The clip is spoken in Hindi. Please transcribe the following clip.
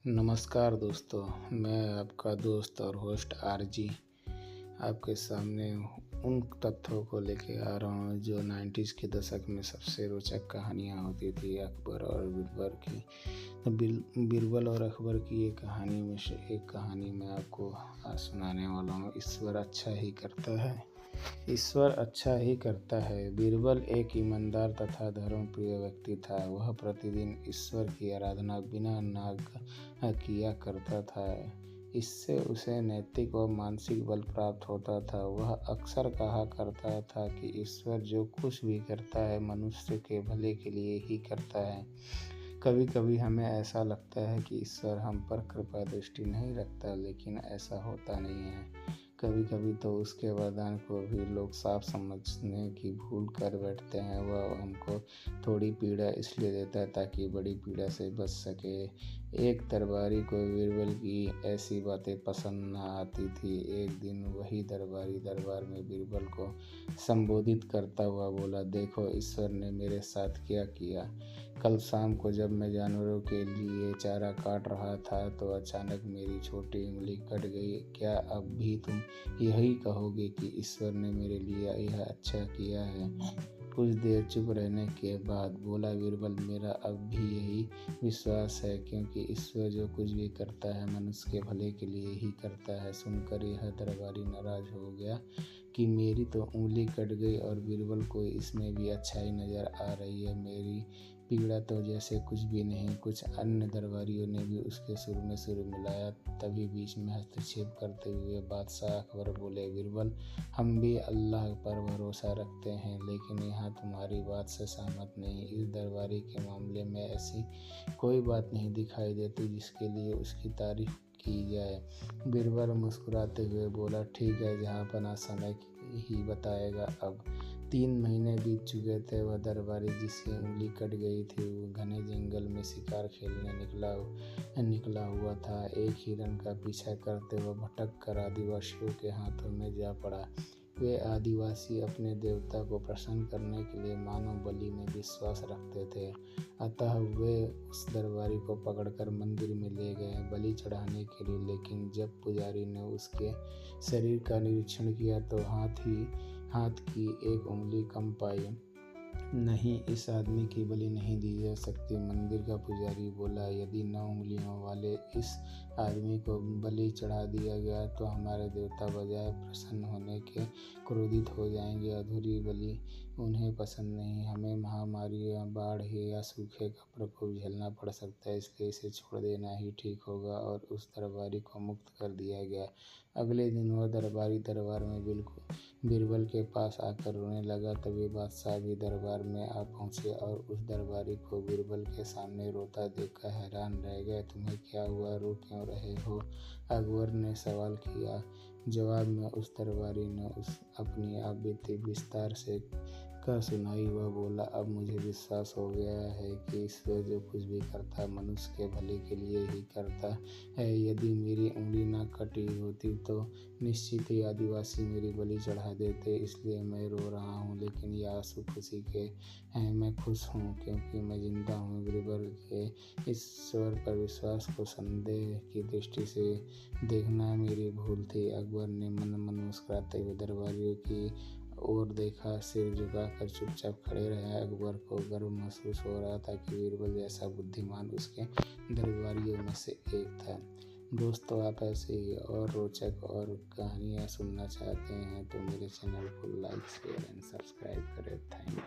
नमस्कार दोस्तों, मैं आपका दोस्त और होस्ट आरजी आपके सामने उन तथ्यों को लेके आ रहा हूँ जो 90s के दशक में सबसे रोचक कहानियाँ होती थी अकबर और बीरबल की। तो बीरबल और अकबर की एक कहानी में से एक कहानी मैं आपको आज सुनाने वाला हूँ। ईश्वर अच्छा ही करता है। ईश्वर अच्छा ही करता है। बीरबल एक ईमानदार तथा धर्मप्रिय व्यक्ति था। वह प्रतिदिन ईश्वर की आराधना बिना नाग किया करता था। इससे उसे नैतिक व मानसिक बल प्राप्त होता था। वह अक्सर कहा करता था कि ईश्वर जो कुछ भी करता है मनुष्य के भले के लिए ही करता है। कभी कभी हमें ऐसा लगता है कि ईश्वर हम पर कृपा दृष्टि नहीं रखता, लेकिन ऐसा होता नहीं है। कभी कभी तो उसके वरदान को भी लोग साफ समझने की भूल कर बैठते हैं। वह हमको थोड़ी पीड़ा इसलिए देता है ताकि बड़ी पीड़ा से बच सके। एक दरबारी को बीरबल की ऐसी बातें पसंद न आती थी। एक दिन वही दरबारी दरबार में बीरबल को संबोधित करता हुआ बोला, देखो ईश्वर ने मेरे साथ क्या किया। कल शाम को जब मैं जानवरों के लिए चारा काट रहा था तो अचानक मेरी छोटी उंगली कट गई। क्या अब भी तुम यही कहोगे कि ईश्वर ने मेरे लिए यह अच्छा किया है? कुछ देर चुप रहने के बाद बोला बीरबल, मेरा अब भी यही विश्वास है, क्योंकि ईश्वर जो कुछ भी करता है मनुष्य के भले के लिए ही करता है। सुनकर यह दरबारी नाराज हो गया कि मेरी तो उंगली कट गई और बीरबल को इसमें भी अच्छाई नजर आ रही है। मेरी पीड़ा तो जैसे कुछ भी नहीं। कुछ अन्य दरबारियों ने भी उसके सुर में सुर मिलाया। तभी बीच में हस्तक्षेप करते हुए बादशाह अकबर बोले, बीरबल, हम भी अल्लाह पर भरोसा रखते हैं, लेकिन यहाँ तुम्हारी बात से सहमत नहीं। इस दरबारी के मामले में ऐसी कोई बात नहीं दिखाई देती जिसके लिए उसकी तारीफ की जाए। बीरबल मुस्कुराते हुए बोला, ठीक है, जहाँ पना समय ही बताएगा। अब 3 महीने बीत चुके थे। वह दरबारी जिसकी उंगली कट गई थी वो घने जंगल में शिकार खेलने निकला हुआ था। एक हिरण का पीछा करते हुए भटक कर आदिवासियों के हाथों में जा पड़ा। वे आदिवासी अपने देवता को प्रसन्न करने के लिए मानव बलि में विश्वास रखते थे। अतः वे उस दरबारी को पकड़कर मंदिर में ले गए बलि चढ़ाने के लिए। लेकिन जब पुजारी ने उसके शरीर का निरीक्षण किया तो हाथ की एक उंगली कम पाई। नहीं, इस आदमी की बलि नहीं दी जा सकती। मंदिर का पुजारी बोला, यदि 9 उंगलियों वाले इस आदमी को बलि चढ़ा दिया गया तो हमारे देवता बजाय प्रसन्न होने के क्रोधित हो जाएंगे। अधूरी बलि उन्हें पसंद नहीं। हमें महामारी या बाढ़ या सूखे का प्रकोप झेलना पड़ सकता है, इसलिए इसे छोड़ देना ही ठीक होगा। और उस दरबारी को मुक्त कर दिया गया। अगले दिन वह दरबारी दरबार में बीरबल के पास आकर रोने लगा। तभी बादशाह भी दरबार में आ पहुंचे और उस दरबारी को बीरबल के सामने रोता देखकर हैरान रह गए। तुम्हें क्या हुआ, रो क्यों रहे हो? अकबर ने सवाल किया। जवाब में उस दरबारी ने अपनी बीती विस्तार से कह सुनाई। वह बोला, अब मुझे विश्वास हो गया है कि ईश्वर जो कुछ भी करता मनुष्य के भले के लिए ही करता है। यदि मेरी उंगली ना कटी होती तो निश्चित ही आदिवासी मेरी बलि चढ़ा देते। इसलिए मैं रो रहा हूँ, लेकिन यह आंसू खुशी के हैं। मैं खुश हूँ क्योंकि मैं जिंदा हूँ। बीरबल के ईश्वर पर विश्वास को संदेह की दृष्टि से देखना मेरी भूल थी। अकबर ने मन मन मुस्कुराते हुए दरबारियों की और देखा, सिर झुकाकर चुपचाप खड़े रहे। अकबर को गर्व महसूस हो रहा था कि बीरबल जैसा बुद्धिमान उसके दरबारियों में से एक था। दोस्तों, आप ऐसे ही और रोचक और कहानियाँ सुनना चाहते हैं तो मेरे चैनल को लाइक, शेयर एंड सब्सक्राइब करें। Thank you.